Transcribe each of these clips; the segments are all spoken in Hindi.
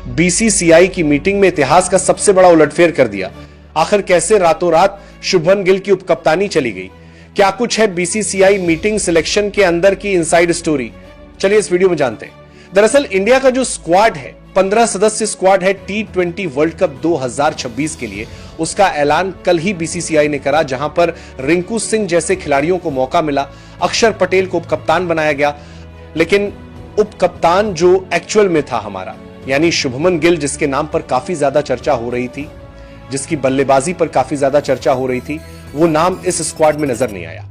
बीसीसीआई की मीटिंग में इतिहास का सबसे बड़ा उलटफेर कर दिया। आखिर कैसे रातों रात शुभमन गिल की उपकप्तानी चली गई? क्या कुछ है बीसीसीआई मीटिंग सिलेक्शन के अंदर की इनसाइड स्टोरी? चलिए इस वीडियो में जानते हैं। दरअसल इंडिया का जो स्क्वाड है, 15 सदस्य स्क्वाड है T20 वर्ल्ड कप 2026 के लिए, उसका ऐलान कल ही बीसीसीआई ने करा, जहां पर रिंकू सिंह जैसे खिलाड़ियों को मौका मिला। अक्षर पटेल को उपकप्तान बनाया गया, लेकिन उपकप्तान जो एक्चुअल में था हमारा, यानी शुभमन गिल, जिसके नाम पर काफी ज्यादा चर्चा हो रही थी, जिसकी बल्लेबाजी पर काफी ज्यादा चर्चा हो रही थी, वो नाम इस स्क्वाड में नजर नहीं आया।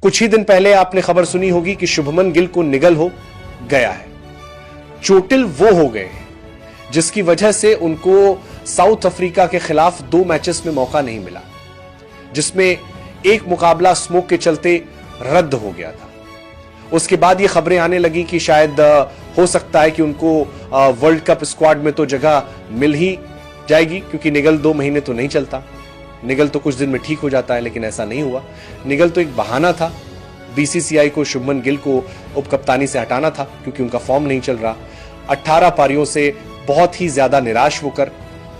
कुछ ही दिन पहले आपने खबर सुनी होगी कि शुभमन गिल को निगल हो गया है, चोटिल वो हो गए जिसकी वजह से उनको साउथ अफ्रीका के खिलाफ 2 मैचेस में मौका नहीं मिला, जिसमें एक मुकाबला स्मोक के चलते रद्द हो गया था। उसके बाद ये खबरें आने लगी कि शायद हो सकता है कि उनको वर्ल्ड कप स्क्वाड में तो जगह मिल ही जाएगी, क्योंकि निगल 2 महीने तो नहीं चलता, निगल तो कुछ दिन में ठीक हो जाता है, लेकिन ऐसा नहीं हुआ। निगल तो एक बहाना था बीसीसीआई को शुभमन गिल को उपकप्तानी से हटाना था, क्योंकि उनका फॉर्म नहीं चल रहा। 18 पारियों से बहुत ही ज्यादा निराश होकर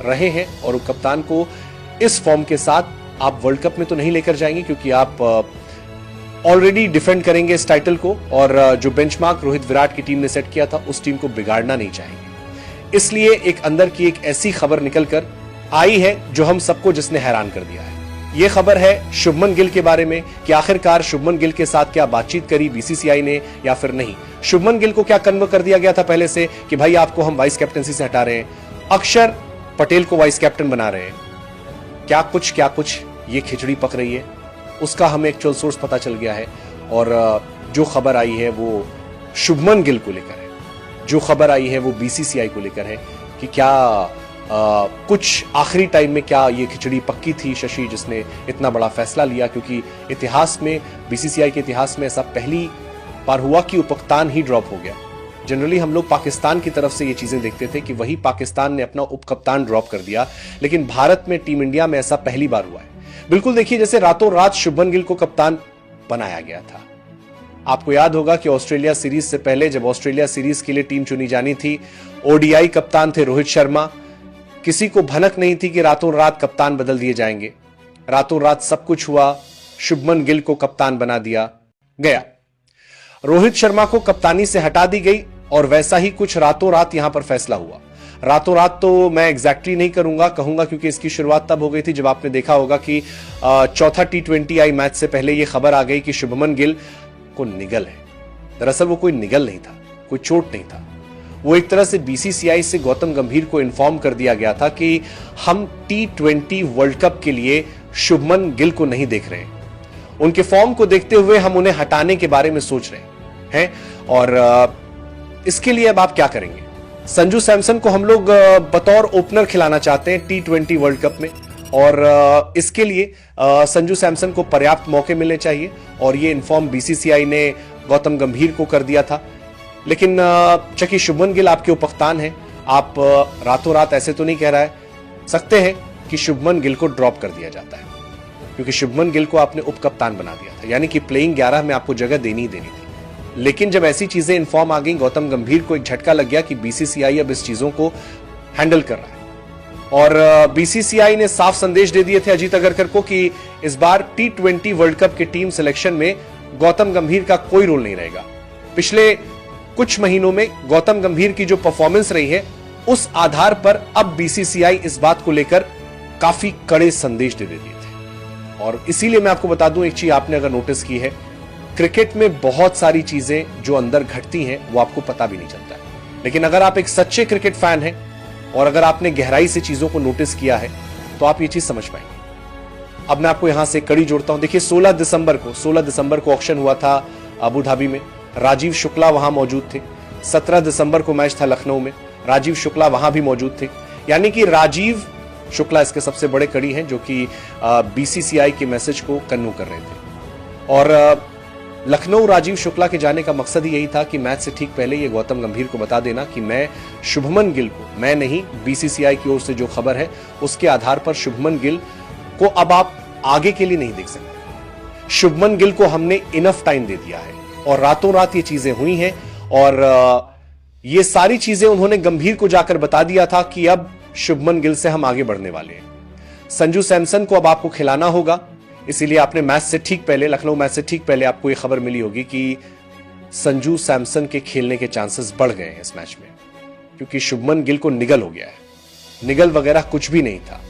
रहे हैं, और उपकप्तान को इस फॉर्म के साथ आप वर्ल्ड कप में तो नहीं लेकर जाएंगे, क्योंकि आप ऑलरेडी डिफेंड करेंगे इस टाइटल को, और जो बेंचमार्क रोहित विराट की टीम ने सेट किया था उस टीम को बिगाड़ना नहीं चाहेंगे। इसलिए एक अंदर की एक ऐसी खबर निकलकर आई है जो हम सबको जिसने हैरान कर दिया है। यह खबर है शुभमन गिल के बारे में कि आखिरकार शुभमन गिल के साथ क्या बातचीत करी बीसीसीआई ने या फिर नहीं। शुभमन गिल को क्या कन्फर्म कर दिया गया था पहले से कि भाई आपको हम वाइस कैप्टनसी से हटा रहे हैं, अक्षर पटेल को वाइस कैप्टन बना रहे हैं। क्या कुछ ये खिचड़ी पक रही है, उसका हमें एक्चुअल सोर्स पता चल गया है। और जो खबर आई है वो शुभमन गिल को लेकर है, जो खबर आई है वो बीसीसीआई को लेकर है कि क्या कुछ आखिरी टाइम में क्या ये खिचड़ी पक्की थी शशि, जिसने इतना बड़ा फैसला लिया। क्योंकि इतिहास में, बीसीसीआई के इतिहास में ऐसा पहली बार हुआ कि उपकप्तान ही ड्रॉप हो गया। जनरली हम लोग पाकिस्तान की तरफ से ये चीजें देखते थे कि वही पाकिस्तान ने अपना उपकप्तान ड्रॉप कर दिया, लेकिन भारत में, टीम इंडिया में ऐसा पहली बार हुआ है। बिल्कुल देखिए, जैसे रातों रात शुभमन गिल को कप्तान बनाया गया था। आपको याद होगा कि ऑस्ट्रेलिया सीरीज से पहले, जब ऑस्ट्रेलिया सीरीज के लिए टीम चुनी जानी थी, ओडीआई कप्तान थे रोहित शर्मा। किसी को भनक नहीं थी कि रातों रात कप्तान बदल दिए जाएंगे। रातों रात सब कुछ हुआ, शुभमन गिल को कप्तान बना दिया गया। रोहित शर्मा को कप्तानी से हटा दी गई, और वैसा ही कुछ रातों रात यहां पर फैसला हुआ। रातों रात तो मैं एग्जैक्टली नहीं कहूंगा, क्योंकि इसकी शुरुआत तब हो गई थी जब आपने देखा होगा कि चौथा T20I मैच से पहले यह खबर आ गई कि शुभमन गिल को निगल है। दरअसल वो कोई निगल नहीं था, कोई चोट नहीं था। वो एक तरह से बीसीसीआई से गौतम गंभीर को इन्फॉर्म कर दिया गया था कि हम T20 वर्ल्ड कप के लिए शुभमन गिल को नहीं देख रहे, उनके फॉर्म को देखते हुए हम उन्हें हटाने के बारे में सोच रहे हैं। और इसके लिए अब आप क्या करेंगे? संजू सैमसन को हम लोग बतौर ओपनर खिलाना चाहते हैं T20 वर्ल्ड कप में, और इसके लिए संजू सैमसन को पर्याप्त मौके मिलने चाहिए, और ये इन्फॉर्म बीसीसीआई ने गौतम गंभीर को कर दिया था। लेकिन चूंकि शुभमन गिल आपके उपकप्तान हैं, आप रातों रात ऐसे तो नहीं कह रहा है सकते हैं कि शुभमन गिल को ड्रॉप कर दिया जाता है, क्योंकि शुभमन गिल को आपने उपकप्तान बना दिया था, यानी कि प्लेइंग 11 में आपको जगह देनी ही देनी थी। लेकिन जब ऐसी चीजें इन्फॉर्म आ गई, गौतम गंभीर को एक झटका लग गया कि बीसीसीआई अब इस चीजों को हैंडल कर रहा है, और बीसीसीआई ने साफ संदेश दे दिए थे अजीत अगरकर को कि इस बार T20 वर्ल्ड कप के टीम सिलेक्शन में गौतम गंभीर का कोई रोल नहीं रहेगा। पिछले कुछ महीनों में गौतम गंभीर की जो परफॉर्मेंस रही है, उस आधार पर अब बीसीसीआई इस बात को लेकर काफी कड़े संदेश दे दिए थे। और इसीलिए मैं आपको बता दूं, एक चीज आपने अगर नोटिस की है, क्रिकेट में बहुत सारी चीजें जो अंदर घटती हैं वो आपको पता भी नहीं चलता है। लेकिन अगर आप एक सच्चे क्रिकेट फैन हैं और अगर आपने गहराई से चीजों को नोटिस किया है तो आप ये चीज समझ पाएंगे। अब मैं आपको यहां से कड़ी जोड़ता हूं। देखिए 16 दिसंबर को ऑक्शन हुआ था अबू धाबी में, राजीव शुक्ला वहां मौजूद थे। 17 दिसंबर को मैच था लखनऊ में, राजीव शुक्ला वहां भी मौजूद थे। यानी कि राजीव शुक्ला इसके सबसे बड़े कड़ी हैं जो कि बीसीसीआई के मैसेज को कन्वे कर रहे थे। और लखनऊ राजीव शुक्ला के जाने का मकसद ही यही था कि मैच से ठीक पहले ये गौतम गंभीर को बता देना कि मैं शुभमन गिल को, मैं नहीं, बीसीसीआई की ओर से जो खबर है उसके आधार पर शुभमन गिल को अब आप आगे के लिए नहीं देख सकते। शुभमन गिल को हमने इनफ टाइम दे दिया है और रातों रात ये चीजें हुई हैं और ये सारी चीजें उन्होंने गंभीर को जाकर बता दिया था कि अब शुभमन गिल से हम आगे बढ़ने वाले हैं। संजू सैमसन को अब आपको खिलाना होगा, इसीलिए आपने मैच से ठीक पहले, लखनऊ मैच से ठीक पहले आपको यह खबर मिली होगी कि संजू सैमसन के खेलने के चांसेस बढ़ गए हैं इस मैच में, क्योंकि शुभमन गिल को निगल हो गया है। निगल वगैरह कुछ भी नहीं था।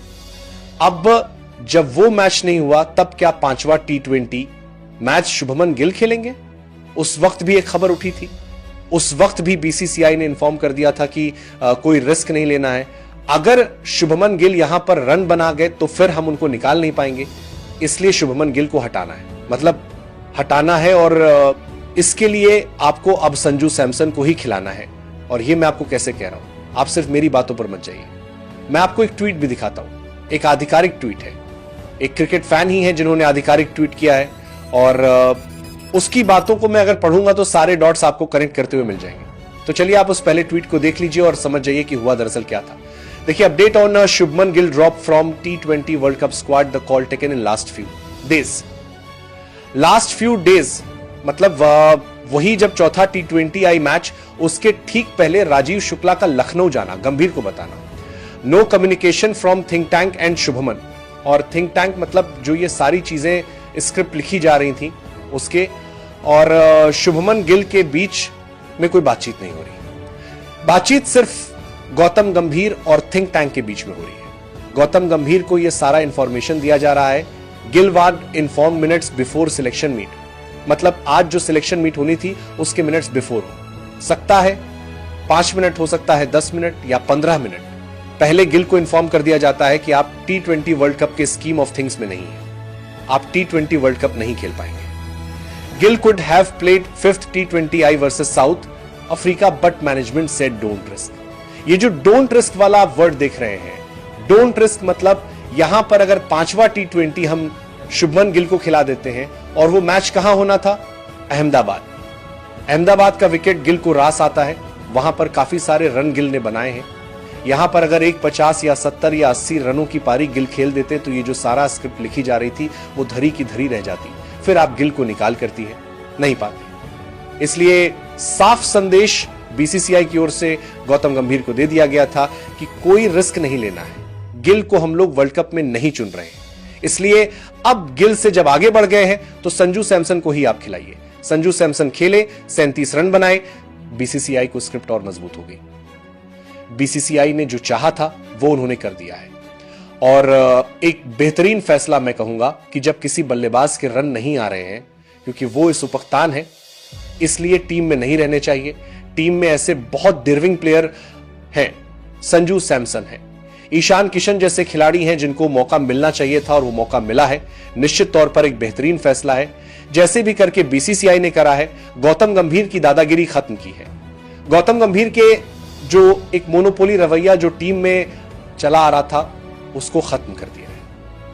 अब जब वो मैच नहीं हुआ तब क्या 5वां T20 मैच शुभमन गिल खेलेंगे? उस वक्त भी एक खबर उठी थी, उस वक्त भी बीसीसीआई ने इन्फॉर्म कर दिया था कि कोई रिस्क नहीं लेना है। अगर शुभमन गिल यहां पर रन बना गए तो फिर हम उनको निकाल नहीं पाएंगे, इसलिए शुभमन गिल को हटाना है, मतलब हटाना है। और इसके लिए आपको अब संजू सैमसन को ही खिलाना है। और ये मैं आपको कैसे कह रहा हूं, आप सिर्फ मेरी बातों पर मत जाइए। मैं आपको एक ट्वीट भी दिखाता हूं, एक आधिकारिक ट्वीट है, एक क्रिकेट फैन ही है जिन्होंने आधिकारिक ट्वीट किया है, और उसकी बातों को मैं अगर पढ़ूंगा तो सारे डॉट्स आपको कनेक्ट करते हुए मिल जाएंगे। तो चलिए आप उस पहले ट्वीट को देख लीजिए और समझ जाइए कि हुआ दरअसल क्या था। देखिए, update on Shubman Gill drop from T20 world cup squad, the call taken in last few days. Last few days मतलब वही जब चौथा T20 आई मैच, उसके ठीक पहले राजीव शुक्ला का लखनऊ जाना, गंभीर को बताना। No communication from think tank and Shubman. और थिंक टैंक मतलब जो ये सारी चीजें स्क्रिप्ट लिखी जा रही थी उसके और शुभमन गिल के बीच में कोई बातचीत नहीं हो रही। बातचीत सिर्फ गौतम गंभीर और थिंक टैंक के बीच में हो रही है। गौतम गंभीर को यह सारा इंफॉर्मेशन दिया जा रहा है। Gill was inform minutes before selection meet, मतलब आज जो सिलेक्शन मीट होनी थी उसके मिनट्स बिफोर हो सकता है, 5 मिनट हो सकता है, 10 मिनट या 15 मिनट पहले गिल को इन्फॉर्म कर दिया जाता है कि आप T20 वर्ल्ड कप के स्कीम ऑफ थिंग्स में नहीं है, आप T20 वर्ल्ड कप नहीं खेल पाएंगे। Gill could have played 5th T20I versus south Africa but management said don't risk. ये जो डोंट रिस्क वाला आप वर्ड देख रहे हैं, डोंट रिस्क मतलब यहां पर अगर 5वां T20 हम शुभमन गिल को खिला देते हैं, और वो मैच कहां होना था? अहमदाबाद। अहमदाबाद का विकेट गिल को रास आता है, वहां पर काफी सारे रन गिल ने बनाए हैं। यहां पर अगर एक 50 या 70 या 80 रनों की पारी गिल खेल देते तो ये जो सारा स्क्रिप्ट लिखी जा रही थी वो धरी की धरी रह जाती। फिर आप गिल को निकाल करती है, नहीं पाते। इसलिए साफ संदेश बीसीसीआई की ओर से गौतम गंभीर को दे दिया गया था कि कोई रिस्क नहीं लेना है, गिल को हम लोग वर्ल्ड कप में नहीं चुन रहे हैं। इसलिए अब गिल से जब आगे बढ़ गए हैं तो संजू सैमसन को ही आप खिलाइए। संजू सैमसन खेले, 37 रन बनाए, बीसीसीआई को स्क्रिप्ट और मजबूत हो गई। बीसीसीआई ने जो चाहा था वो उन्होंने कर दिया है। और एक बेहतरीन फैसला मैं कहूंगा कि जब किसी बल्लेबाज के रन नहीं आ रहे हैं, क्योंकि वो इस उपकतान है, इसलिए टीम में नहीं रहने चाहिए। टीम में ऐसे बहुत डिर्विंग प्लेयर हैं, संजू सैमसन है, ईशान किशन जैसे खिलाड़ी हैं जिनको मौका मिलना चाहिए था और वो मौका मिला है। निश्चित तौर पर एक बेहतरीन फैसला है। जैसे भी करके बीसीसीआई ने करा है, गौतम गंभीर की दादागिरी खत्म की है। गौतम गंभीर के जो एक मोनोपोली रवैया जो टीम में चला आ रहा था उसको खत्म कर दिया।